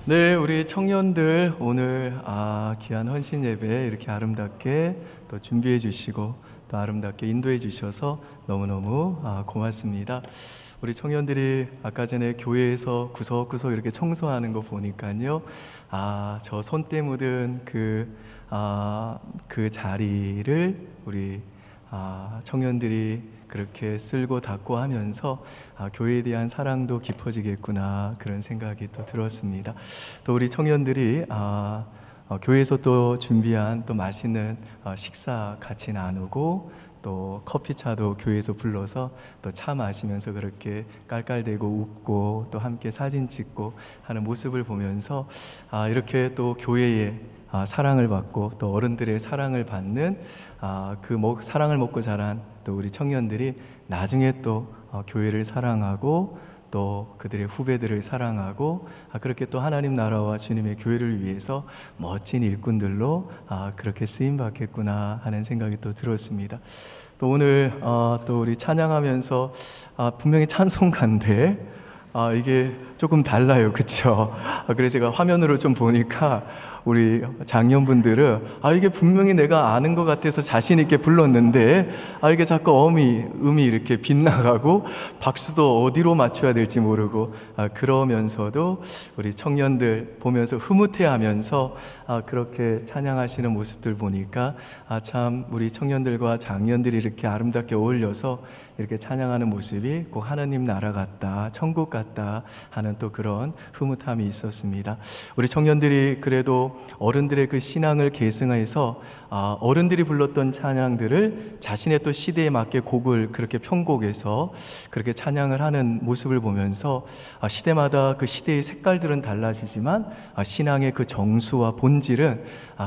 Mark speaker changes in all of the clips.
Speaker 1: 네, 우리 청년들 오늘 귀한 헌신 예배 이렇게 아름답게 또 준비해 주시고 또 아름답게 인도해 주셔서 너무너무 고맙습니다. 우리 청년들이 아까 전에 교회에서 구석구석 이렇게 청소하는 거 보니까요, 저 손때 묻은 그 자리를 우리 청년들이 그렇게 쓸고 닦고 하면서 교회에 대한 사랑도 깊어지겠구나, 그런 생각이 또 들었습니다. 또 우리 청년들이 교회에서 또 준비한 또 맛있는 식사 같이 나누고 또 커피차도 교회에서 불러서 또 차 마시면서 그렇게 깔깔대고 웃고 또 함께 사진 찍고 하는 모습을 보면서 이렇게 또 교회에 사랑을 받고 또 어른들의 사랑을 받는 사랑을 먹고 자란 또 우리 청년들이 나중에 또 교회를 사랑하고 또 그들의 후배들을 사랑하고 그렇게 또 하나님 나라와 주님의 교회를 위해서 멋진 일꾼들로 그렇게 쓰임 받겠구나 하는 생각이 또 들었습니다. 또 오늘 또 우리 찬양하면서 분명히 찬송가인데 이게 조금 달라요, 그렇죠? 그래서 제가 화면으로 좀 보니까 우리 장년분들은 이게 분명히 내가 아는 것 같아서 자신 있게 불렀는데 이게 자꾸 음이 이렇게 빗나가고 박수도 어디로 맞춰야 될지 모르고 그러면서도 우리 청년들 보면서 흐뭇해하면서 그렇게 찬양하시는 모습들 보니까 참 우리 청년들과 장년들이 이렇게 아름답게 어울려서 이렇게 찬양하는 모습이 꼭 하나님 나라 같다, 천국 같다 하는 또 그런 흐뭇함이 있었습니다. 우리 청년들이 그래도 어른들의 그 신앙을 계승해서 어른들이 불렀던 찬양들을 자신의 또 시대에 맞게 곡을 그렇게 편곡해서 그렇게 찬양을 하는 모습을 보면서 시대마다 그 시대의 색깔들은 달라지지만 신앙의 그 정수와 본질은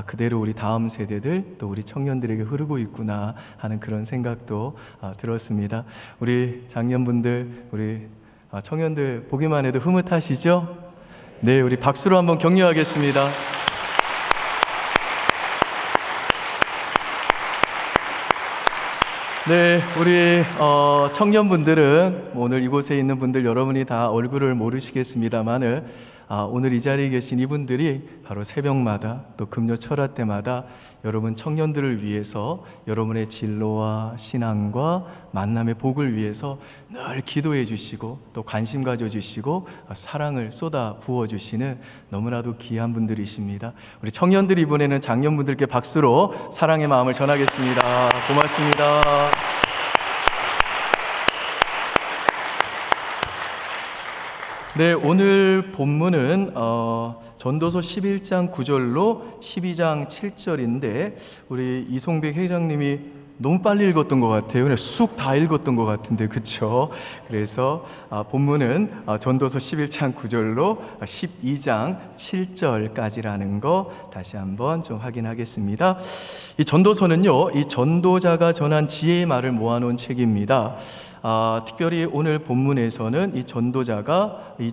Speaker 1: 그대로 우리 다음 세대들 또 우리 청년들에게 흐르고 있구나 하는 그런 생각도 들었습니다. 우리 장년분들, 우리 청년들 보기만 해도 흐뭇하시죠? 네, 우리 박수로 한번 격려하겠습니다. 네, 우리 청년분들은 오늘 이곳에 있는 분들 여러분이 다 얼굴을 모르시겠습니다만은 오늘 이 자리에 계신 이분들이 바로 새벽마다 또 금요 철학 때마다 여러분 청년들을 위해서 여러분의 진로와 신앙과 만남의 복을 위해서 늘 기도해 주시고 또 관심 가져 주시고 사랑을 쏟아 부어 주시는 너무나도 귀한 분들이십니다. 우리 청년들 이번에는 장년분들께 박수로 사랑의 마음을 전하겠습니다. 고맙습니다. 네, 오늘 본문은 전도서 11장 9절로 12장 7절인데 우리 이송백 회장님이 너무 빨리 읽었던 것 같아요. 그냥 쑥 다 읽었던 것 같은데, 그렇죠? 그래서 본문은 전도서 11장 9절로 12장 7절까지라는 거 다시 한번 좀 확인하겠습니다. 이 전도서는요, 이 전도자가 전한 지혜의 말을 모아놓은 책입니다. 특별히 오늘 본문에서는 이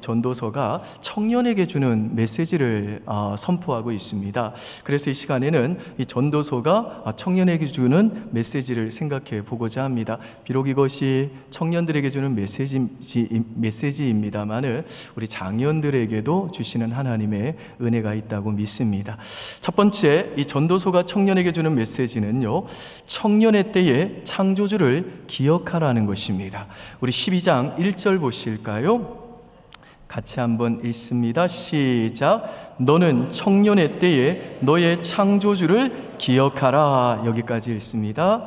Speaker 1: 전도서가 청년에게 주는 메시지를 선포하고 있습니다. 그래서 이 시간에는 이 전도서가 청년에게 주는 메시지를 생각해 보고자 합니다. 비록 이것이 청년들에게 주는 메시지입니다만은 우리 장년들에게도 주시는 하나님의 은혜가 있다고 믿습니다. 첫 번째, 이 전도서가 청년에게 주는 메시지는요, 청년의 때에 창조주를 기억하라는 것입니다. 우리 12장 1절 보실까요? 같이 한번 읽습니다. 시작. 너는 청년의 때에 너의 창조주를 기억하라. 여기까지 읽습니다.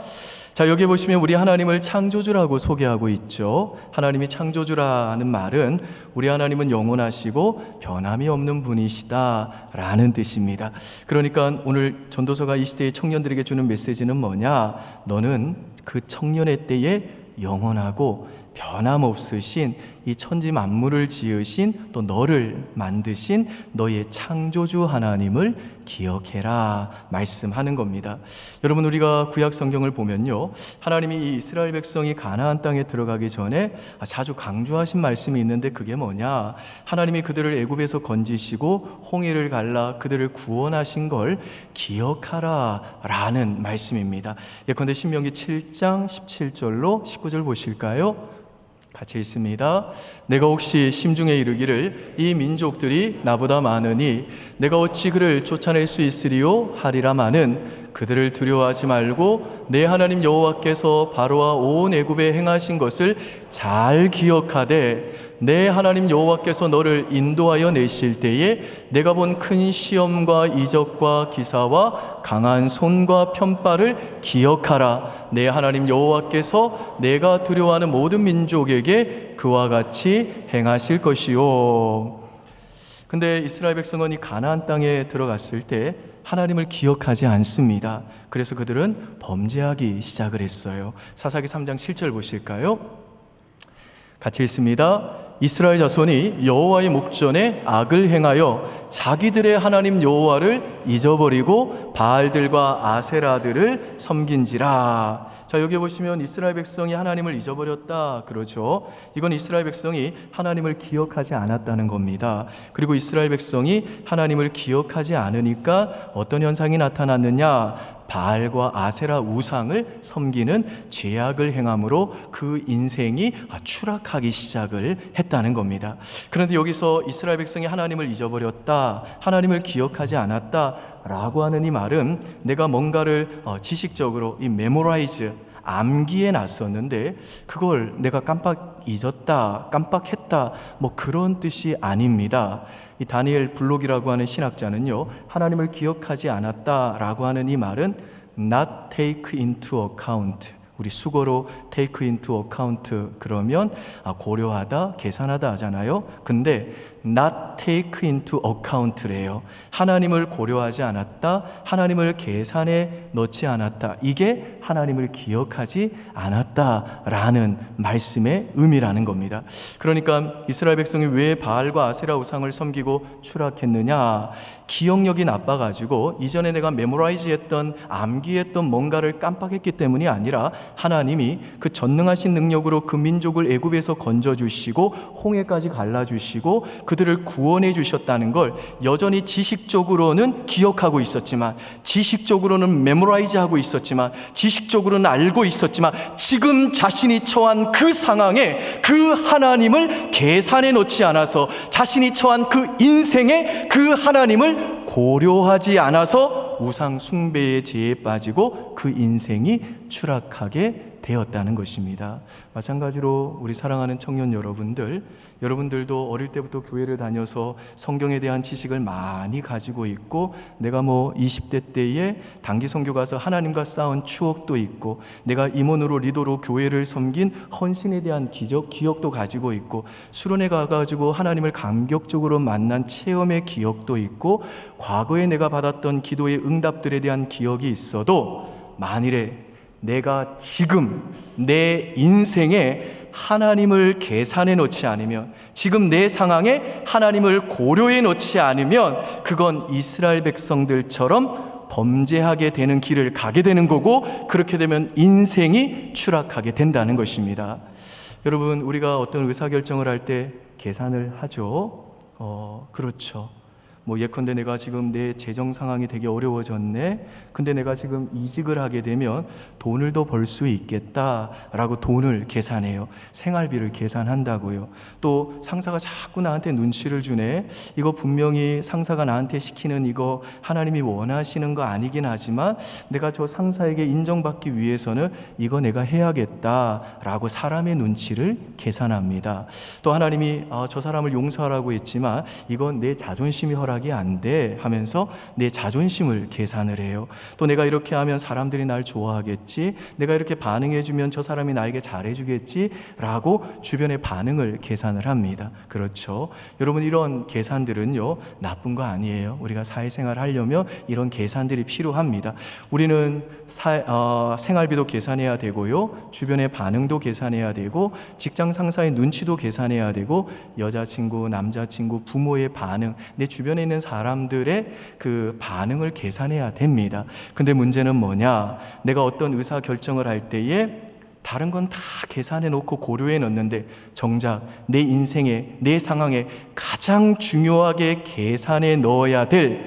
Speaker 1: 자, 여기 보시면 우리 하나님을 창조주라고 소개하고 있죠. 하나님이 창조주라는 말은 우리 하나님은 영원하시고 변함이 없는 분이시다 라는 뜻입니다. 그러니까 오늘 전도서가 이 시대의 청년들에게 주는 메시지는 뭐냐? 너는 그 청년의 때에 영원하고 변함없으신 이 천지 만물을 지으신 또 너를 만드신 너의 창조주 하나님을 기억해라 말씀하는 겁니다. 여러분, 우리가 구약 성경을 보면요, 하나님이 이 이스라엘 백성이 가나안 땅에 들어가기 전에 자주 강조하신 말씀이 있는데 그게 뭐냐? 하나님이 그들을 애굽에서 건지시고 홍해를 갈라 그들을 구원하신 걸 기억하라 라는 말씀입니다. 예컨대 신명기 7장 17절로 19절 보실까요? 같이 읽습니다. 내가 혹시 심중에 이르기를 이 민족들이 나보다 많으니 내가 어찌 그를 쫓아낼 수 있으리요 하리라마는 그들을 두려워하지 말고 내 하나님 여호와께서 바로와 온 애굽에 행하신 것을 잘 기억하되 내 하나님 여호와께서 너를 인도하여 내실 때에 내가 본 큰 시험과 이적과 기사와 강한 손과 편발을 기억하라. 내 하나님 여호와께서 내가 두려워하는 모든 민족에게 그와 같이 행하실 것이요. 근데 이스라엘 백성은 이 가나안 땅에 들어갔을 때 하나님을 기억하지 않습니다. 그래서 그들은 범죄하기 시작을 했어요. 사사기 3장 7절 보실까요? 같이 읽습니다. 이스라엘 자손이 여호와의 목전에 악을 행하여 자기들의 하나님 여호와를 잊어버리고 바알들과 아세라들을 섬긴지라. 자, 여기 보시면 이스라엘 백성이 하나님을 잊어버렸다 그러죠. 이건 이스라엘 백성이 하나님을 기억하지 않았다는 겁니다. 그리고 이스라엘 백성이 하나님을 기억하지 않으니까 어떤 현상이 나타났느냐? 바알과 아세라 우상을 섬기는 죄악을 행함으로 그 인생이 추락하기 시작을 했다는 겁니다. 그런데 여기서 이스라엘 백성이 하나님을 잊어버렸다, 하나님을 기억하지 않았다 라고 하는 이 말은 내가 뭔가를 지식적으로 이 메모라이즈, 암기해 놨었는데 그걸 내가 깜빡 잊었다, 깜빡했다, 뭐 그런 뜻이 아닙니다. 이 다니엘 블록이라고 하는 신학자는요, 하나님을 기억하지 않았다라고 하는 이 말은 not take into account, 우리 수거로 take into account 그러면 고려하다, 계산하다 하잖아요. 근데 not take into account래요. 하나님을 고려하지 않았다, 하나님을 계산에 넣지 않았다. 이게 하나님을 기억하지 않았다라는 말씀의 의미라는 겁니다. 그러니까 이스라엘 백성이 왜 바알과 아세라 우상을 섬기고 추락했느냐? 기억력이 나빠가지고 이전에 내가 메모라이즈 했던, 암기했던 뭔가를 깜빡했기 때문이 아니라 하나님이 그 전능하신 능력으로 그 민족을 애굽에서 건져주시고 홍해까지 갈라주시고 그들을 구원해 주셨다는 걸 여전히 지식적으로는 기억하고 있었지만, 지식적으로는 메모라이즈 하고 있었지만, 지식적으로는 알고 있었지만 지금 자신이 처한 그 상황에 그 하나님을 계산해 놓지 않아서, 자신이 처한 그 인생에 그 하나님을 고려하지 않아서 우상 숭배의 죄에 빠지고 그 인생이 추락하게 되었다는 것입니다. 마찬가지로 우리 사랑하는 청년 여러분들도 어릴 때부터 교회를 다녀서 성경에 대한 지식을 많이 가지고 있고, 내가 뭐 20대 때에 단기 선교 가서 하나님과 싸운 추억도 있고, 내가 임원으로 리더로 교회를 섬긴 헌신에 대한 기억도 가지고 있고, 수련회 가가지고 하나님을 감격적으로 만난 체험의 기억도 있고, 과거에 내가 받았던 기도의 응답들에 대한 기억이 있어도 만일에 내가 지금 내 인생에 하나님을 계산해 놓지 않으면, 지금 내 상황에 하나님을 고려해 놓지 않으면 그건 이스라엘 백성들처럼 범죄하게 되는 길을 가게 되는 거고, 그렇게 되면 인생이 추락하게 된다는 것입니다. 여러분, 우리가 어떤 의사결정을 할 때 계산을 하죠. 그렇죠. 뭐 예컨대 내가 지금 내 재정 상황이 되게 어려워졌네. 근데 내가 지금 이직을 하게 되면 돈을 더 벌 수 있겠다라고 돈을 계산해요. 생활비를 계산한다고요. 또 상사가 자꾸 나한테 눈치를 주네. 이거 분명히 상사가 나한테 시키는 이거 하나님이 원하시는 거 아니긴 하지만 내가 저 상사에게 인정받기 위해서는 이거 내가 해야겠다라고 사람의 눈치를 계산합니다. 또 하나님이 저 사람을 용서하라고 했지만 이건 내 자존심이 허락이 안 돼 하면서 내 자존심을 계산을 해요. 또 내가 이렇게 하면 사람들이 날 좋아하겠지, 내가 이렇게 반응해주면 저 사람이 나에게 잘해주겠지 라고 주변의 반응을 계산을 합니다. 그렇죠. 여러분, 이런 계산들은요 나쁜 거 아니에요. 우리가 사회생활 하려면 이런 계산들이 필요합니다. 우리는 생활비도 계산해야 되고요, 주변의 반응도 계산해야 되고, 직장 상사의 눈치도 계산해야 되고, 여자친구, 남자친구, 부모의 반응, 내 주변에 있는 사람들의 그 반응을 계산해야 됩니다. 근데 문제는 뭐냐? 내가 어떤 의사 결정을 할 때에 다른 건 다 계산해 놓고 고려해 놓는데 정작 내 인생에, 내 상황에 가장 중요하게 계산해 넣어야 될,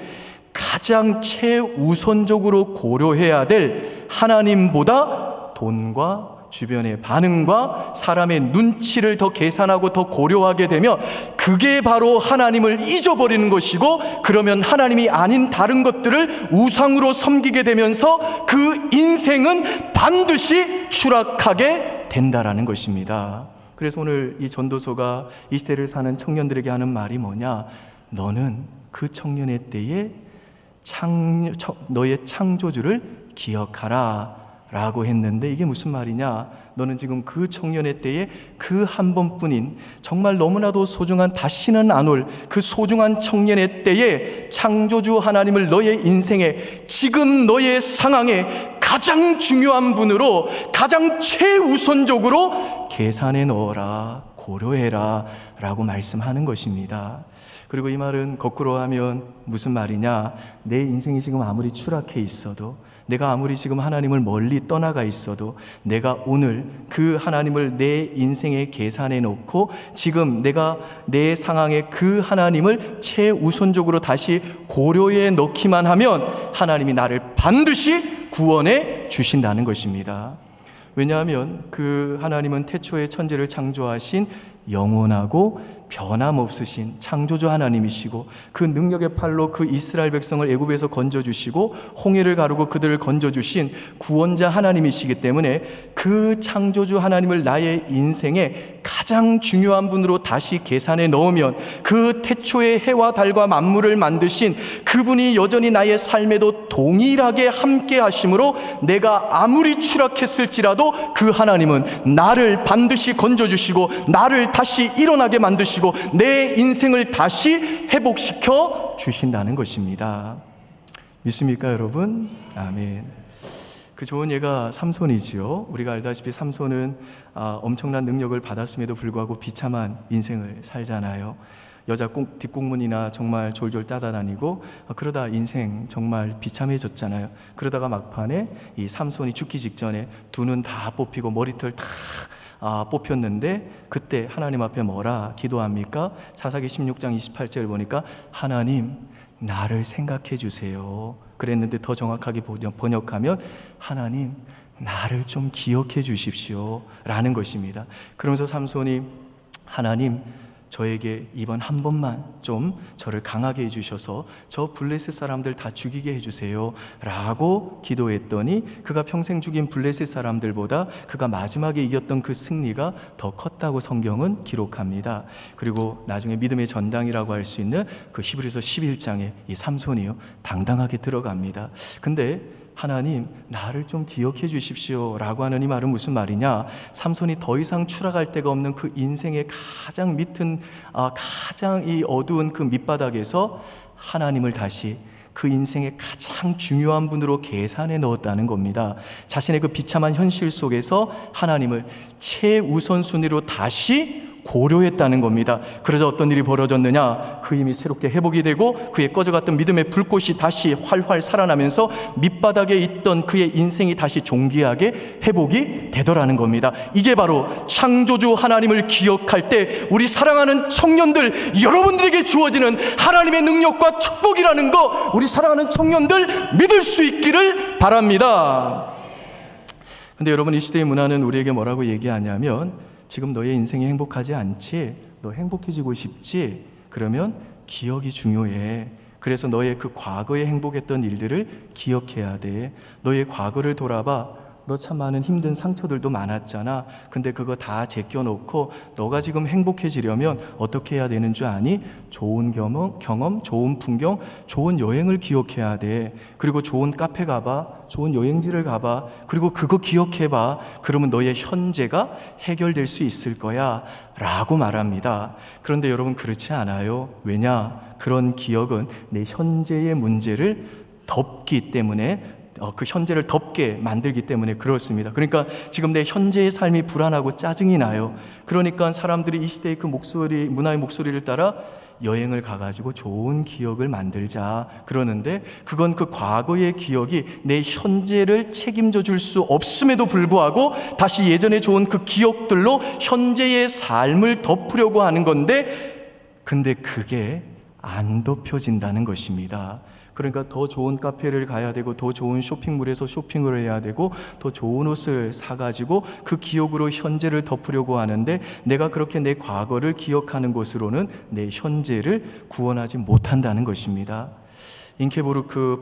Speaker 1: 가장 최우선적으로 고려해야 될 하나님보다 돈과 주변의 반응과 사람의 눈치를 더 계산하고 더 고려하게 되면 그게 바로 하나님을 잊어버리는 것이고, 그러면 하나님이 아닌 다른 것들을 우상으로 섬기게 되면서 그 인생은 반드시 추락하게 된다라는 것입니다. 그래서 오늘 이 전도서가 이 시대를 사는 청년들에게 하는 말이 뭐냐? 너는 그 청년의 때에 너의 창조주를 기억하라 라고 했는데, 이게 무슨 말이냐? 너는 지금 그 청년의 때에 그 한 번뿐인 정말 너무나도 소중한, 다시는 안 올 그 소중한 청년의 때에 창조주 하나님을 너의 인생에, 지금 너의 상황에 가장 중요한 분으로, 가장 최우선적으로 계산해 넣어라, 고려해라 라고 말씀하는 것입니다. 그리고 이 말은 거꾸로 하면 무슨 말이냐? 내 인생이 지금 아무리 추락해 있어도, 내가 아무리 지금 하나님을 멀리 떠나가 있어도, 내가 오늘 그 하나님을 내 인생에 계산해 놓고 지금 내가 내 상황에 그 하나님을 최우선적으로 다시 고려해 놓기만 하면 하나님이 나를 반드시 구원해 주신다는 것입니다. 왜냐하면 그 하나님은 태초에 천지를 창조하신 영원하고 변함없으신 창조주 하나님이시고, 그 능력의 팔로 그 이스라엘 백성을 애굽에서 건져주시고 홍해를 가르고 그들을 건져주신 구원자 하나님이시기 때문에 그 창조주 하나님을 나의 인생에 가장 중요한 분으로 다시 계산해 넣으면, 그 태초의 해와 달과 만물을 만드신 그분이 여전히 나의 삶에도 동일하게 함께 하심으로 내가 아무리 추락했을지라도 그 하나님은 나를 반드시 건져주시고 나를 다시 일어나게 만드시고 내 인생을 다시 회복시켜 주신다는 것입니다. 믿습니까, 여러분? 아멘. 그 좋은 예가 삼손이지요. 우리가 알다시피 삼손은 엄청난 능력을 받았음에도 불구하고 비참한 인생을 살잖아요. 여자 뒷공문이나 정말 졸졸 따라다니고, 그러다 인생 정말 비참해졌잖아요. 그러다가 막판에 이 삼손이 죽기 직전에 두 눈 다 뽑히고 머리털 다 뽑혔는데, 그때 하나님 앞에 뭐라 기도합니까? 사사기 16장 28절 보니까 하나님 나를 생각해 주세요 그랬는데, 더 정확하게 번역하면 하나님 나를 좀 기억해 주십시오 라는 것입니다. 그러면서 삼손이 하나님 저에게 이번 한 번만 좀 저를 강하게 해주셔서 저 블레셋 사람들 다 죽이게 해주세요 라고 기도했더니, 그가 평생 죽인 블레셋 사람들보다 그가 마지막에 이겼던 그 승리가 더 컸다고 성경은 기록합니다. 그리고 나중에 믿음의 전당이라고 할 수 있는 그 히브리서 11장에 이 삼손이요 당당하게 들어갑니다. 근데 하나님 나를 좀 기억해 주십시오 라고 하는 이 말은 무슨 말이냐? 삼손이 더 이상 추락할 데가 없는 그 인생의 가장 밑은 가장 이 어두운 그 밑바닥에서 하나님을 다시 그 인생의 가장 중요한 분으로 계산해 넣었다는 겁니다. 자신의 그 비참한 현실 속에서 하나님을 최우선순위로 다시 고려했다는 겁니다. 그러자 어떤 일이 벌어졌느냐? 그 힘이 새롭게 회복이 되고 그의 꺼져갔던 믿음의 불꽃이 다시 활활 살아나면서 밑바닥에 있던 그의 인생이 다시 존귀하게 회복이 되더라는 겁니다. 이게 바로 창조주 하나님을 기억할 때 우리 사랑하는 청년들, 여러분들에게 주어지는 하나님의 능력과 축복이라는 거, 우리 사랑하는 청년들 믿을 수 있기를 바랍니다. 근데 여러분, 이 시대의 문화는 우리에게 뭐라고 얘기하냐면, 지금 너의 인생이 행복하지 않지? 너 행복해지고 싶지? 그러면 기억이 중요해. 그래서 너의 그 과거에 행복했던 일들을 기억해야 돼. 너의 과거를 돌아봐. 너 참 많은 힘든 상처들도 많았잖아. 근데 그거 다 제껴놓고 너가 지금 행복해지려면 어떻게 해야 되는 줄 아니? 좋은 경험, 좋은 풍경, 좋은 여행을 기억해야 돼. 그리고 좋은 카페 가봐, 좋은 여행지를 가봐. 그리고 그거 기억해봐. 그러면 너의 현재가 해결될 수 있을 거야 라고 말합니다. 그런데 여러분, 그렇지 않아요. 왜냐? 그런 기억은 내 현재의 문제를 덮기 때문에, 그 현재를 덮게 만들기 때문에 그렇습니다. 그러니까 지금 내 현재의 삶이 불안하고 짜증이 나요. 그러니까 사람들이 이 시대의 그 목소리, 문화의 목소리를 따라 여행을 가가지고 좋은 기억을 만들자 그러는데, 그건 그 과거의 기억이 내 현재를 책임져 줄 수 없음에도 불구하고 다시 예전에 좋은 그 기억들로 현재의 삶을 덮으려고 하는 건데, 근데 그게 안 덮여진다는 것입니다. 그러니까 더 좋은 카페를 가야 되고, 더 좋은 쇼핑몰에서 쇼핑을 해야 되고, 더 좋은 옷을 사가지고 그 기억으로 현재를 덮으려고 하는데, 내가 그렇게 내 과거를 기억하는 것으로는 내 현재를 구원하지 못한다는 것입니다. 잉케보르크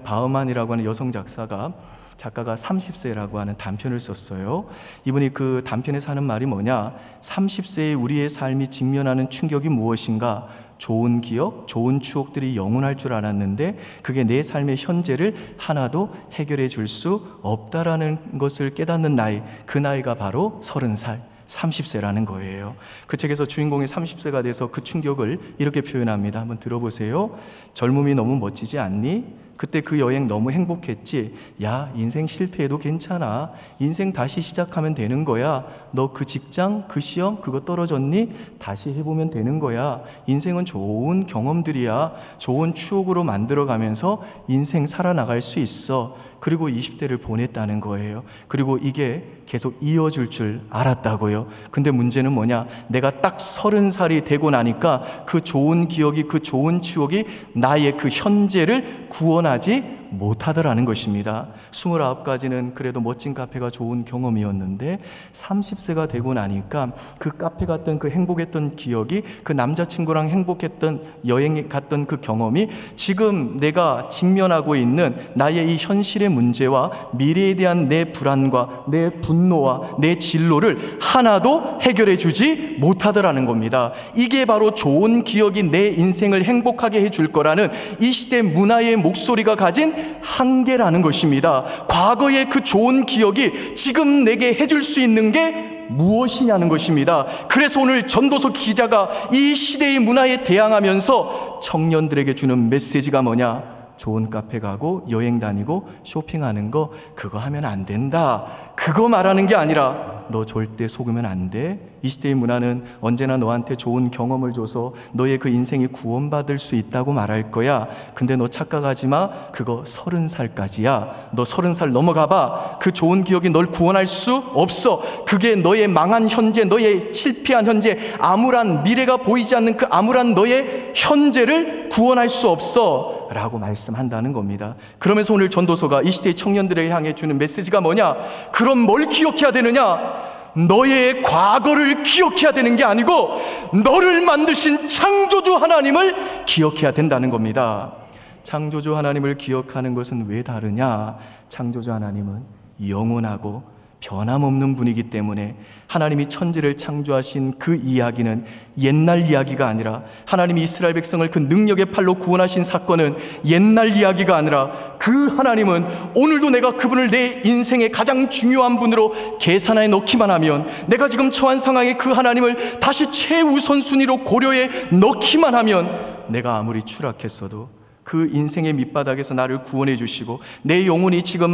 Speaker 1: 바흐만이라고 하는 여성 작가가 30세라고 하는 단편을 썼어요. 이분이 그 단편에서 하는 말이 뭐냐, 30세의 우리의 삶이 직면하는 충격이 무엇인가? 좋은 기억, 좋은 추억들이 영원할 줄 알았는데 그게 내 삶의 현재를 하나도 해결해 줄 수 없다라는 것을 깨닫는 나이, 그 나이가 바로 30살, 30세라는 거예요. 그 책에서 주인공이 30세가 돼서 그 충격을 이렇게 표현합니다. 한번 들어보세요. 젊음이 너무 멋지지 않니? 그때 그 여행 너무 행복했지? 야, 인생 실패해도 괜찮아. 인생 다시 시작하면 되는 거야. 너 그 직장, 그 시험, 그거 떨어졌니? 다시 해보면 되는 거야. 인생은 좋은 경험들이야. 좋은 추억으로 만들어가면서 인생 살아나갈 수 있어. 그리고 20대를 보냈다는 거예요. 그리고 이게 계속 이어질 줄 알았다고요. 근데 문제는 뭐냐? 내가 딱 30살이 되고 나니까 그 좋은 기억이, 그 좋은 추억이 나의 그 현재를 구원하지 못하더라는 것입니다. 29까지는 그래도 멋진 카페가 좋은 경험이었는데 30세가 되고 나니까 그 카페 갔던 그 행복했던 기억이, 그 남자친구랑 행복했던 여행 갔던 그 경험이 지금 내가 직면하고 있는 나의 이 현실의 문제와 미래에 대한 내 불안과 내 분노와 내 진로를 하나도 해결해 주지 못하더라는 겁니다. 이게 바로 좋은 기억이 내 인생을 행복하게 해줄 거라는 이 시대 문화의 목소리가 가진 한계라는 것입니다. 과거의 그 좋은 기억이 지금 내게 해줄 수 있는 게 무엇이냐는 것입니다. 그래서 오늘 전도서 기자가 이 시대의 문화에 대항하면서 청년들에게 주는 메시지가 뭐냐? 좋은 카페 가고 여행 다니고 쇼핑하는 거, 그거 하면 안 된다. 그거 말하는 게 아니라 너 절대 속으면 안 돼. 이 시대의 문화는 언제나 너한테 좋은 경험을 줘서 너의 그 인생이 구원받을 수 있다고 말할 거야. 근데 너 착각하지 마. 그거 30살까지야. 너 30살 넘어가봐. 그 좋은 기억이 널 구원할 수 없어. 그게 너의 망한 현재, 너의 실패한 현재, 암울한 미래가 보이지 않는 그 암울한 너의 현재를 구원할 수 없어 라고 말씀한다는 겁니다. 그러면서 오늘 전도서가 이 시대의 청년들에게 향해 주는 메시지가 뭐냐? 그럼 뭘 기억해야 되느냐? 너의 과거를 기억해야 되는 게 아니고 너를 만드신 창조주 하나님을 기억해야 된다는 겁니다. 창조주 하나님을 기억하는 것은 왜 다르냐? 창조주 하나님은 영원하고 변함없는 분이기 때문에 하나님이 천지를 창조하신 그 이야기는 옛날 이야기가 아니라, 하나님이 이스라엘 백성을 그 능력의 팔로 구원하신 사건은 옛날 이야기가 아니라, 그 하나님은 오늘도 내가 그분을 내 인생의 가장 중요한 분으로 계산하에 넣기만 하면, 내가 지금 처한 상황에 그 하나님을 다시 최우선순위로 고려해 넣기만 하면, 내가 아무리 추락했어도 그 인생의 밑바닥에서 나를 구원해 주시고, 내 영혼이 지금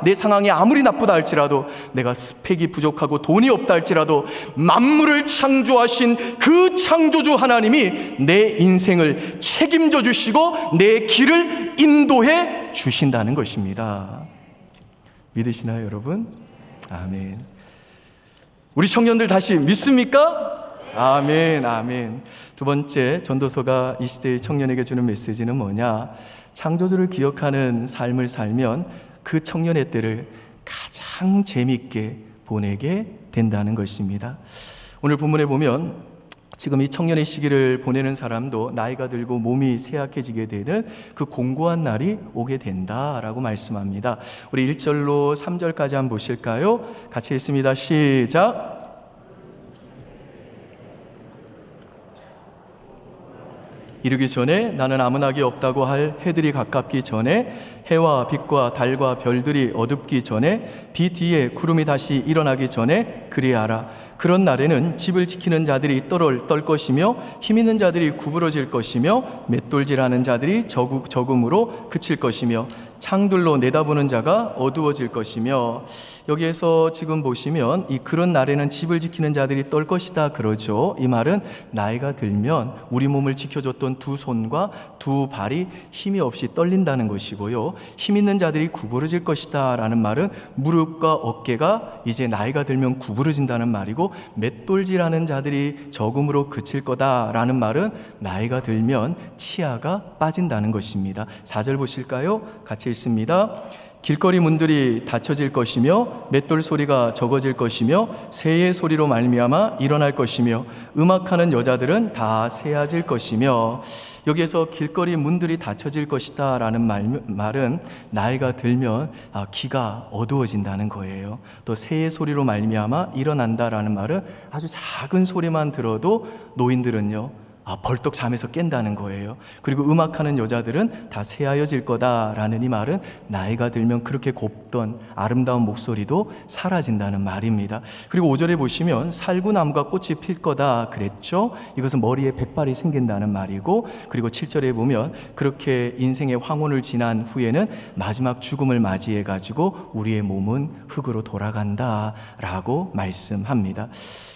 Speaker 1: 내 상황이 아무리 나쁘다 할지라도, 내가 스펙이 부족하고 돈이 없다 할지라도, 만물을 창조하신 그 창조주 하나님이 내 인생을 책임져 주시고 내 길을 인도해 주신다는 것입니다. 믿으시나요, 여러분? 아멘. 우리 청년들 다시 믿습니까? 아멘, 아멘. 두 번째, 전도서가 이 시대의 청년에게 주는 메시지는 뭐냐? 창조주를 기억하는 삶을 살면 그 청년의 때를 가장 재밌게 보내게 된다는 것입니다. 오늘 본문에 보면 지금 이 청년의 시기를 보내는 사람도 나이가 들고 몸이 쇠약해지게 되는 그 공고한 날이 오게 된다라고 말씀합니다. 우리 1절로 3절까지 한번 보실까요? 같이 읽습니다. 시작. 이르기 전에 나는 아무 낙이 없다고 할 해들이 가깝기 전에, 해와 빛과 달과 별들이 어둡기 전에, 빛 뒤에 구름이 다시 일어나기 전에 그리하라. 그런 날에는 집을 지키는 자들이 떨 것이며 힘 있는 자들이 구부러질 것이며 맷돌질하는 자들이 적음으로 그칠 것이며 창들로 내다보는 자가 어두워질 것이며. 여기에서 지금 보시면 이 그런 날에는 집을 지키는 자들이 떨 것이다 그러죠. 이 말은 나이가 들면 우리 몸을 지켜줬던 두 손과 두 발이 힘이 없이 떨린다는 것이고요. 보시죠. 힘 있는 자들이 구부러질 것이다 라는 말은 무릎과 어깨가 이제 나이가 들면 구부러진다는 말이고, 맷돌질하는 자들이 적음으로 그칠 거다 라는 말은 나이가 들면 치아가 빠진다는 것입니다. 4절 보실까요? 같이 읽습니다. 길거리 문들이 닫혀질 것이며 맷돌 소리가 적어질 것이며 새의 소리로 말미암아 일어날 것이며 음악하는 여자들은 다 새야질 것이며, 여기에서 길거리 문들이 닫혀질 것이다 라는 말은 나이가 들면 귀가 어두워진다는 거예요. 또 새의 소리로 말미암아 일어난다라는 말은 아주 작은 소리만 들어도 노인들은요 벌떡 잠에서 깬다는 거예요. 그리고 음악하는 여자들은 다 새하여질 거다라는 이 말은 나이가 들면 그렇게 곱던 아름다운 목소리도 사라진다는 말입니다. 그리고 5절에 보시면 살구나무가 꽃이 필 거다 그랬죠. 이것은 머리에 백발이 생긴다는 말이고, 그리고 7절에 보면 그렇게 인생의 황혼을 지난 후에는 마지막 죽음을 맞이해 가지고 우리의 몸은 흙으로 돌아간다라고 말씀합니다.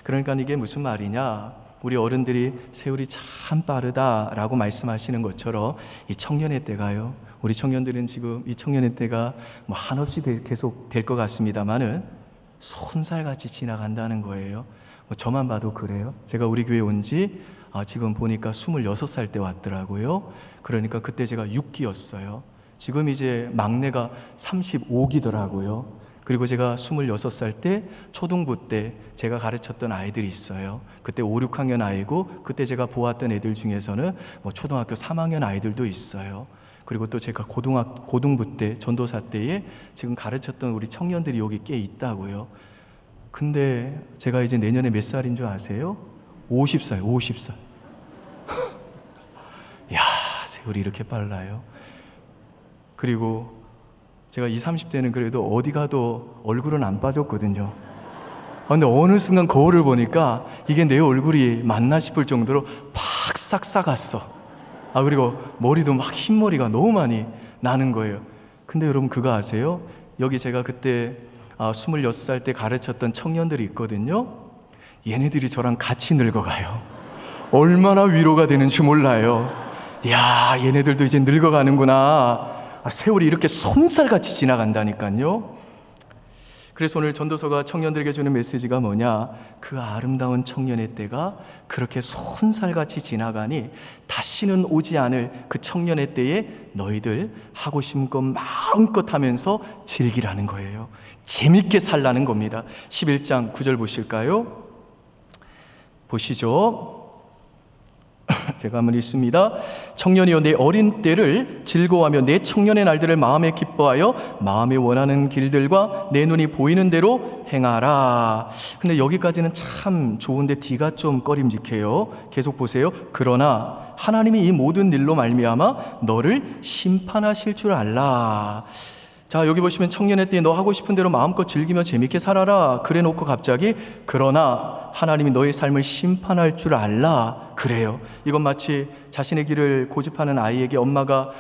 Speaker 1: 그러니까 이게 무슨 말이냐? 우리 어른들이 세월이 참 빠르다라고 말씀하시는 것처럼 이 청년의 때가요, 우리 청년들은 지금 이 청년의 때가 뭐 한없이 계속 될 것 같습니다만은 손살같이 지나간다는 거예요. 저만 봐도 그래요. 제가 우리 교회 온 지 지금 보니까 26살 때 왔더라고요. 그러니까 그때 제가 6기였어요. 지금 이제 막내가 35기더라고요. 그리고 제가 26살 때 초등부 때 제가 가르쳤던 아이들이 있어요. 그때 5, 6학년 아이고, 그때 제가 보았던 애들 중에서는 초등학교 3학년 아이들도 있어요. 그리고 또 제가 고등부 때 전도사 때에 지금 가르쳤던 우리 청년들이 여기 꽤 있다고요. 근데 제가 이제 내년에 몇 살인 줄 아세요? 50살. 야, 세월이 이렇게 빨라요. 그리고 제가 20, 30대는 그래도 어디 가도 얼굴은 안 빠졌거든요. 근데 어느 순간 거울을 보니까 이게 내 얼굴이 맞나 싶을 정도로 팍 싹싹았어. 그리고 머리도 막 흰머리가 너무 많이 나는 거예요. 근데 여러분 그거 아세요? 여기 제가 그때 26살 때 가르쳤던 청년들이 있거든요. 얘네들이 저랑 같이 늙어가요. 얼마나 위로가 되는지 몰라요. 야, 얘네들도 이제 늙어가는구나. 세월이 이렇게 손살같이 지나간다니까요. 그래서 오늘 전도서가 청년들에게 주는 메시지가 뭐냐? 그 아름다운 청년의 때가 그렇게 손살같이 지나가니 다시는 오지 않을 그 청년의 때에 너희들 하고 싶은 것 마음껏 하면서 즐기라는 거예요. 재밌게 살라는 겁니다. 11장 9절 보실까요? 보시죠. 제가 한번 읽습니다. 청년이여 내 어린 때를 즐거워하며 내 청년의 날들을 마음에 기뻐하여 마음에 원하는 길들과 내 눈이 보이는 대로 행하라. 근데 여기까지는 참 좋은데 뒤가 좀 꺼림직해요. 계속 보세요. 그러나 하나님이 이 모든 일로 말미암아 너를 심판하실 줄 알라. 자, 여기 보시면 청년의 때에 너 하고 싶은 대로 마음껏 즐기며 재밌게 살아라 그래 놓고 갑자기 그러나 하나님이 너의 삶을 심판할 줄 알라 그래요. 이건 마치 자신의 길을 고집하는 아이에게 엄마가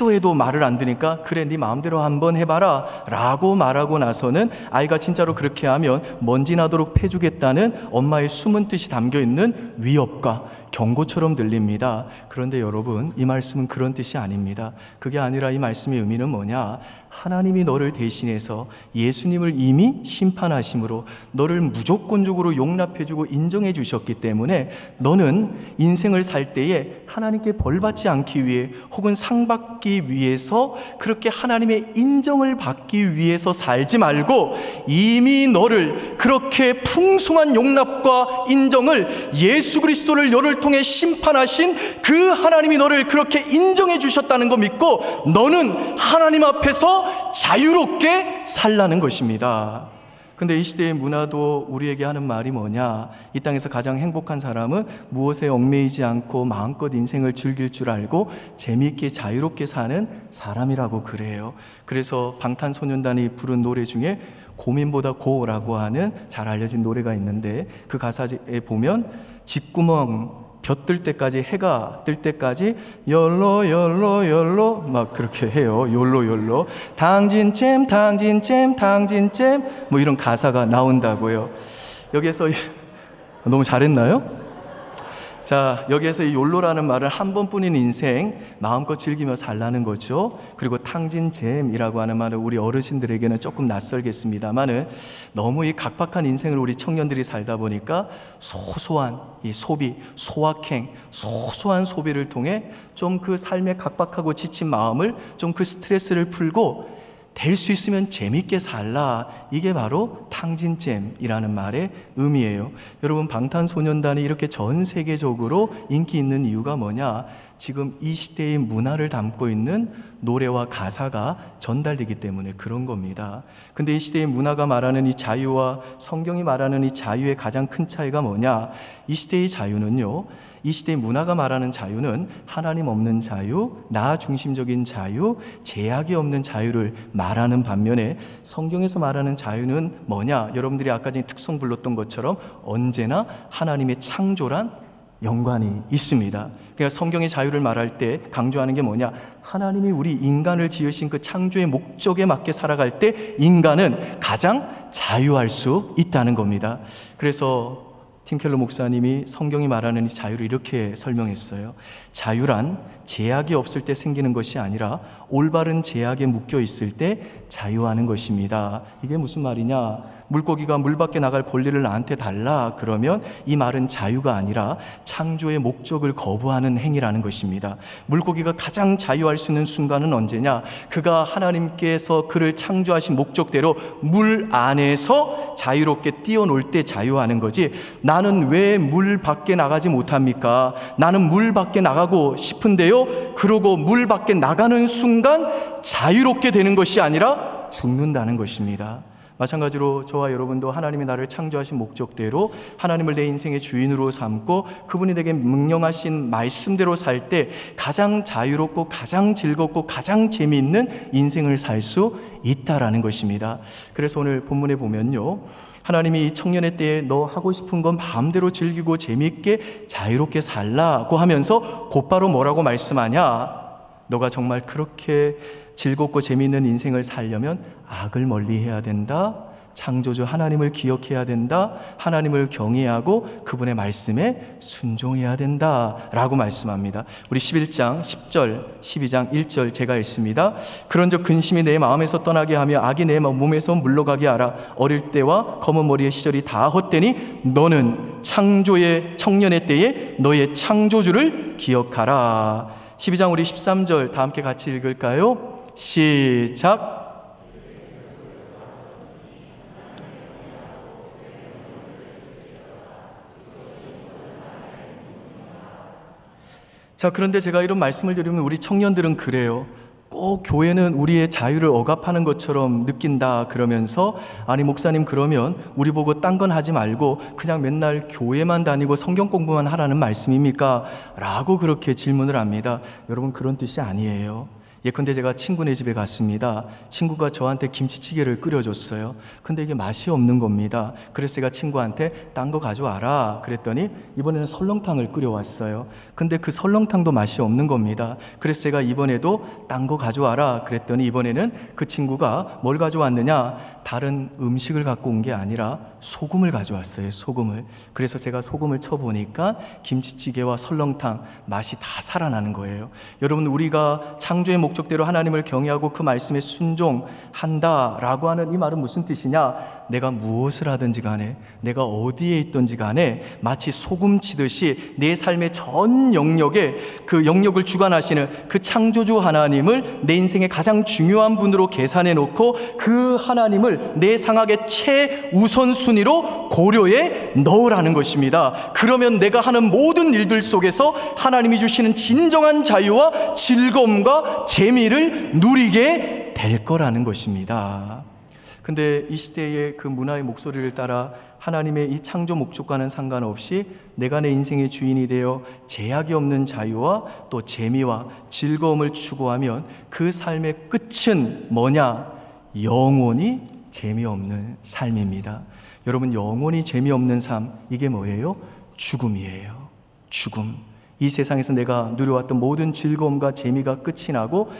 Speaker 1: 해도 말을 안 듣니까 그래 네 마음대로 한번 해봐라 라고 말하고 나서는 아이가 진짜로 그렇게 하면 먼지 나도록 패주겠다는 엄마의 숨은 뜻이 담겨있는 위협과 경고처럼 들립니다. 그런데 여러분, 이 말씀은 그런 뜻이 아닙니다. 그게 아니라 이 말씀의 의미는 뭐냐? 하나님이 너를 대신해서 예수님을 이미 심판하심으로 너를 무조건적으로 용납해주고 인정해 주셨기 때문에 너는 인생을 살 때에 하나님께 벌받지 않기 위해 혹은 상 받기 위해서 그렇게 하나님의 인정을 받기 위해서 살지 말고 이미 너를 그렇게 풍성한 용납과 인정을 예수 그리스도를 너를 통해 심판하신 그 하나님이 너를 그렇게 인정해 주셨다는 거 믿고 너는 하나님 앞에서 자유롭게 살라는 것입니다. 근데 이 시대의 문화도 우리에게 하는 말이 뭐냐? 이 땅에서 가장 행복한 사람은 무엇에 얽매이지 않고 마음껏 인생을 즐길 줄 알고 재미있게 자유롭게 사는 사람이라고 그래요. 그래서 방탄소년단이 부른 노래 중에 고민보다 고라고 하는 잘 알려진 노래가 있는데 그 가사에 보면 집구멍 볕 뜰 때까지, 해가 뜰 때까지 열로 막 그렇게 해요. 열로 당진잼 뭐 이런 가사가 나온다고요. 여기에서 너무 잘했나요? 자, 여기에서 이 욜로라는 말은 한 번뿐인 인생 마음껏 즐기며 살라는 거죠. 그리고 탕진잼이라고 하는 말은 우리 어르신들에게는 조금 낯설겠습니다만은 너무 이 각박한 인생을 우리 청년들이 살다 보니까 소소한 이 소비, 소확행, 소소한 소비를 통해 좀 그 삶에 각박하고 지친 마음을 좀 그 스트레스를 풀고 될 수 있으면 재밌게 살라. 이게 바로 탕진잼이라는 말의 의미예요. 여러분, 방탄소년단이 이렇게 전 세계적으로 인기 있는 이유가 뭐냐? 지금 이 시대의 문화를 담고 있는 노래와 가사가 전달되기 때문에 그런 겁니다. 근데 이 시대의 문화가 말하는 이 자유와 성경이 말하는 이 자유의 가장 큰 차이가 뭐냐? 이 시대의 자유는요, 이 시대의 문화가 말하는 자유는 하나님 없는 자유, 나 중심적인 자유, 제약이 없는 자유를 말하는 반면에 성경에서 말하는 자유는 뭐냐? 여러분들이 아까 전에 특송 불렀던 것처럼 언제나 하나님의 창조란 연관이 있습니다. 그러니까 성경의 자유를 말할 때 강조하는 게 뭐냐? 하나님이 우리 인간을 지으신 그 창조의 목적에 맞게 살아갈 때 인간은 가장 자유할 수 있다는 겁니다. 그래서 팀 켈러 목사님이 성경이 말하는 이 자유를 이렇게 설명했어요. 자유란 제약이 없을 때 생기는 것이 아니라 올바른 제약에 묶여 있을 때 자유하는 것입니다. 이게 무슨 말이냐? 물고기가 물 밖에 나갈 권리를 나한테 달라 그러면 이 말은 자유가 아니라 창조의 목적을 거부하는 행위라는 것입니다. 물고기가 가장 자유할 수 있는 순간은 언제냐? 그가 하나님께서 그를 창조하신 목적대로 물 안에서 자유롭게 뛰어놀 때 자유하는 거지, 나는 왜 물 밖에 나가지 못합니까? 나는 물 밖에 나가고 싶은데요, 그러고 물 밖에 나가는 순간 자유롭게 되는 것이 아니라 죽는다는 것입니다. 마찬가지로 저와 여러분도 하나님이 나를 창조하신 목적대로 하나님을 내 인생의 주인으로 삼고 그분이 내게 명령하신 말씀대로 살 때 가장 자유롭고 가장 즐겁고 가장 재미있는 인생을 살 수 있다라는 것입니다. 그래서 오늘 본문에 보면요, 하나님이 이 청년의 때에 너 하고 싶은 건 마음대로 즐기고 재미있게 자유롭게 살라고 하면서 곧바로 뭐라고 말씀하냐? 너가 정말 그렇게 즐겁고 재미있는 인생을 살려면 악을 멀리해야 된다. 창조주 하나님을 기억해야 된다. 하나님을 경외하고 그분의 말씀에 순종해야 된다라고 말씀합니다. 우리 11장 10절, 12장 1절 제가 읽습니다. 그런즉 근심이 내 마음에서 떠나게 하며 악이 내 몸에서 물러가게 하라. 어릴 때와 검은 머리의 시절이 다 헛되니 너는 창조의 청년의 때에 너의 창조주를 기억하라. 12장 우리 13절 다 함께 같이 읽을까요? 시작. 자, 그런데 제가 이런 말씀을 드리면 우리 청년들은 그래요. 꼭 교회는 우리의 자유를 억압하는 것처럼 느낀다 그러면서, 아니 목사님 그러면 우리 보고 딴 건 하지 말고 그냥 맨날 교회만 다니고 성경 공부만 하라는 말씀입니까? 라고 그렇게 질문을 합니다. 여러분, 그런 뜻이 아니에요. 예컨대 제가 친구네 집에 갔습니다. 친구가 저한테 김치찌개를 끓여줬어요. 근데 이게 맛이 없는 겁니다. 그래서 제가 친구한테 딴 거 가져와라 그랬더니 이번에는 설렁탕을 끓여왔어요. 근데 그 설렁탕도 맛이 없는 겁니다. 그래서 제가 이번에도 딴 거 가져와라 그랬더니 이번에는 그 친구가 뭘 가져왔느냐? 다른 음식을 갖고 온 게 아니라 소금을 가져왔어요. 소금을. 그래서 제가 소금을 쳐보니까 김치찌개와 설렁탕 맛이 다 살아나는 거예요. 여러분, 우리가 창조의 목적대로 하나님을 경외하고 그 말씀에 순종한다라고 하는 이 말은 무슨 뜻이냐? 내가 무엇을 하든지 간에, 내가 어디에 있든지 간에 마치 소금 치듯이 내 삶의 전 영역에 그 영역을 주관하시는 그 창조주 하나님을 내 인생의 가장 중요한 분으로 계산해 놓고 그 하나님을 내 생각의 최우선순위로 고려해 넣으라는 것입니다. 그러면 내가 하는 모든 일들 속에서 하나님이 주시는 진정한 자유와 즐거움과 재미를 누리게 될 거라는 것입니다. 근데 이 시대의 그 문화의 목소리를 따라 하나님의 이 창조 목적과는 상관없이 내가 내 인생의 주인이 되어 제약이 없는 자유와 또 재미와 즐거움을 추구하면 그 삶의 끝은 뭐냐? 영원히 재미없는 삶입니다. 여러분, 영원히 재미없는 삶, 이게 뭐예요? 죽음이에요. 죽음. 이 세상에서 내가 누려왔던 모든 즐거움과 재미가 끝이 나고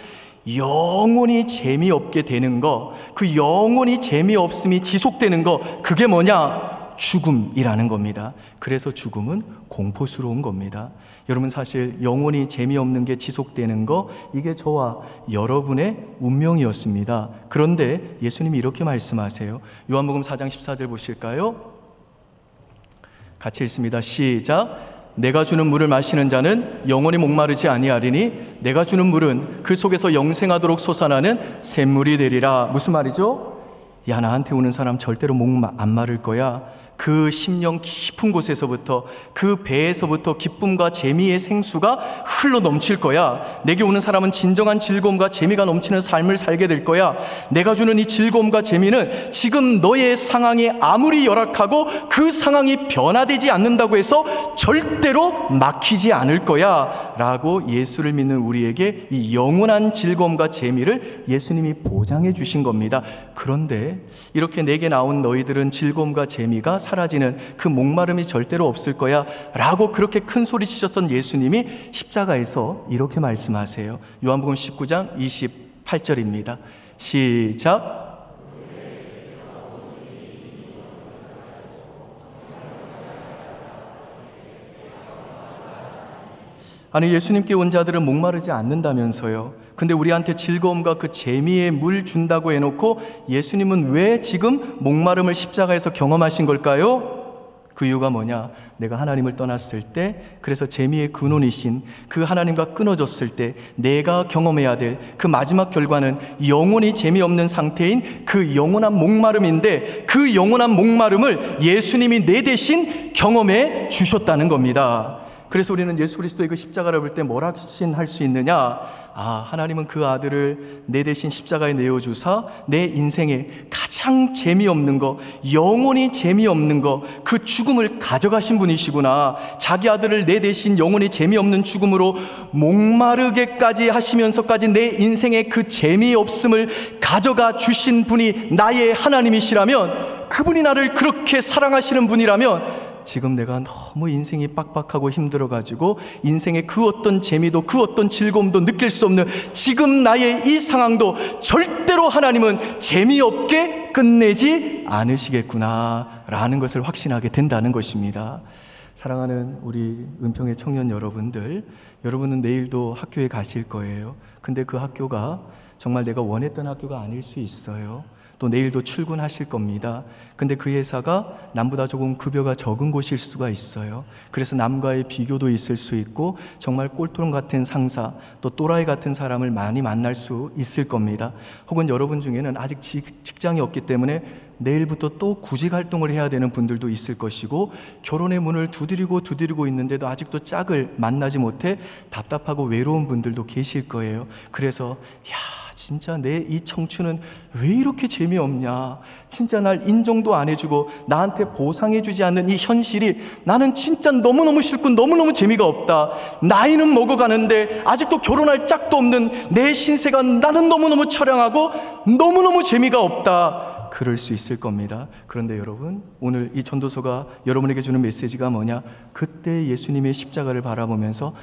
Speaker 1: 영원히 재미없게 되는 거, 그 영원히 재미없음이 지속되는 거, 그게 뭐냐? 죽음이라는 겁니다. 그래서 죽음은 공포스러운 겁니다. 여러분, 사실 영원히 재미없는 게 지속되는 거, 이게 저와 여러분의 운명이었습니다. 그런데 예수님이 이렇게 말씀하세요. 요한복음 4장 14절 보실까요? 같이 읽습니다. 시작. 내가 주는 물을 마시는 자는 영원히 목마르지 아니하리니 내가 주는 물은 그 속에서 영생하도록 솟아나는 샘물이 되리라. 무슨 말이죠? 야, 나한테 오는 사람 절대로 목 안 마를 거야. 그 심령 깊은 곳에서부터, 그 배에서부터 기쁨과 재미의 생수가 흘러 넘칠 거야. 내게 오는 사람은 진정한 즐거움과 재미가 넘치는 삶을 살게 될 거야. 내가 주는 이 즐거움과 재미는 지금 너의 상황이 아무리 열악하고 그 상황이 변화되지 않는다고 해서 절대로 막히지 않을 거야 라고 예수를 믿는 우리에게 이 영원한 즐거움과 재미를 예수님이 보장해 주신 겁니다. 그런데 이렇게 내게 나온 너희들은 즐거움과 재미가 사라지는 그 목마름이 절대로 없을 거야 라고 그렇게 큰 소리 치셨던 예수님이 십자가에서 이렇게 말씀하세요. 요한복음 19장 28절입니다. 시작. 아니, 예수님께 온 자들은 목마르지 않는다면서요. 근데 우리한테 즐거움과 그 재미의 물 준다고 해놓고 예수님은 왜 지금 목마름을 십자가에서 경험하신 걸까요? 그 이유가 뭐냐? 내가 하나님을 떠났을 때, 그래서 재미의 근원이신 그 하나님과 끊어졌을 때 내가 경험해야 될 그 마지막 결과는 영원히 재미없는 상태인 그 영원한 목마름인데, 그 영원한 목마름을 예수님이 내 대신 경험해 주셨다는 겁니다. 그래서 우리는 예수 그리스도의 그 십자가를 볼 때 뭘 확신할 수 있느냐? 하나님은 그 아들을 내 대신 십자가에 내어주사 내 인생에 가장 재미없는 거, 영원히 재미없는 거, 그 죽음을 가져가신 분이시구나. 자기 아들을 내 대신 영원히 재미없는 죽음으로 목마르게까지 하시면서까지 내 인생의 그 재미없음을 가져가 주신 분이 나의 하나님이시라면, 그분이 나를 그렇게 사랑하시는 분이라면, 지금 내가 너무 인생이 빡빡하고 힘들어가지고 인생의 그 어떤 재미도 그 어떤 즐거움도 느낄 수 없는 지금 나의 이 상황도 절대로 하나님은 재미없게 끝내지 않으시겠구나 라는 것을 확신하게 된다는 것입니다. 사랑하는 우리 은평의 청년 여러분들, 여러분은 내일도 학교에 가실 거예요. 근데 그 학교가 정말 내가 원했던 학교가 아닐 수 있어요. 또 내일도 출근하실 겁니다. 근데 그 회사가 남보다 조금 급여가 적은 곳일 수가 있어요. 그래서 남과의 비교도 있을 수 있고, 정말 꼴통 같은 상사, 또 또라이 같은 사람을 많이 만날 수 있을 겁니다. 혹은 여러분 중에는 아직 직장이 없기 때문에 내일부터 또 구직 활동을 해야 되는 분들도 있을 것이고, 결혼의 문을 두드리고 있는데도 아직도 짝을 만나지 못해 답답하고 외로운 분들도 계실 거예요. 그래서 진짜 내 이 청춘은 왜 이렇게 재미없냐, 진짜 날 인정도 안 해주고 나한테 보상해주지 않는 이 현실이 나는 진짜 너무너무 싫고 너무너무 재미가 없다. 나이는 먹어가는데 아직도 결혼할 짝도 없는 내 신세가 나는 너무너무 처량하고 너무너무 재미가 없다. 그럴 수 있을 겁니다. 그런데 여러분, 오늘 이 전도서가 여러분에게 주는 메시지가 뭐냐? 그때 예수님의 십자가를 바라보면서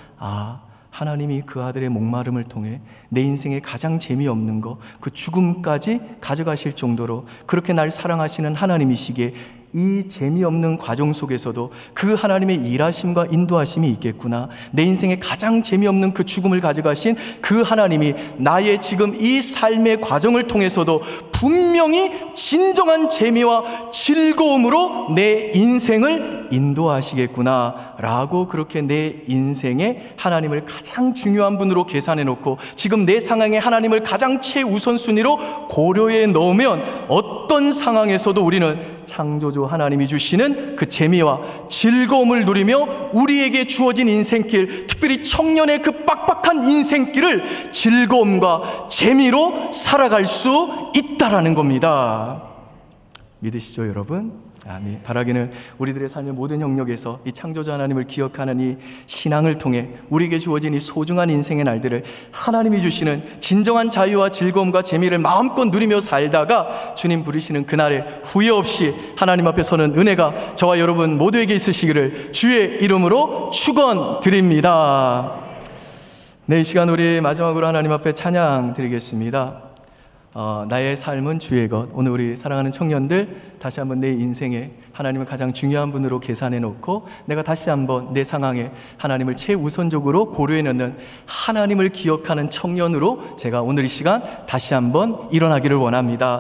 Speaker 1: 하나님이 그 아들의 목마름을 통해 내 인생에 가장 재미없는 거, 그 죽음까지 가져가실 정도로 그렇게 날 사랑하시는 하나님이시기에 이 재미없는 과정 속에서도 그 하나님의 일하심과 인도하심이 있겠구나. 내 인생에 가장 재미없는 그 죽음을 가져가신 그 하나님이 나의 지금 이 삶의 과정을 통해서도 분명히 진정한 재미와 즐거움으로 내 인생을 인도하시겠구나 라고, 그렇게 내 인생에 하나님을 가장 중요한 분으로 계산해 놓고 지금 내 상황에 하나님을 가장 최우선순위로 고려해 놓으면 어떤 상황에서도 우리는 창조주 하나님이 주시는 그 재미와 즐거움을 누리며 우리에게 주어진 인생길, 특별히 청년의 그 빡빡한 인생길을 즐거움과 재미로 살아갈 수 있다라는 겁니다. 믿으시죠, 여러분? 아멘. 바라기는 우리들의 삶의 모든 영역에서 이 창조자 하나님을 기억하는 이 신앙을 통해 우리에게 주어진 이 소중한 인생의 날들을 하나님이 주시는 진정한 자유와 즐거움과 재미를 마음껏 누리며 살다가 주님 부르시는 그날에 후회 없이 하나님 앞에 서는 은혜가 저와 여러분 모두에게 있으시기를 주의 이름으로 축원드립니다. 네, 이 시간 우리 마지막으로 하나님 앞에 찬양 드리겠습니다. 나의 삶은 주의 것. 오늘 우리 사랑하는 청년들 다시 한번 내 인생에 하나님을 가장 중요한 분으로 계산해 놓고 내가 다시 한번 내 상황에 하나님을 최우선적으로 고려해 놓는 하나님을 기억하는 청년으로 제가 오늘 이 시간 다시 한번 일어나기를 원합니다.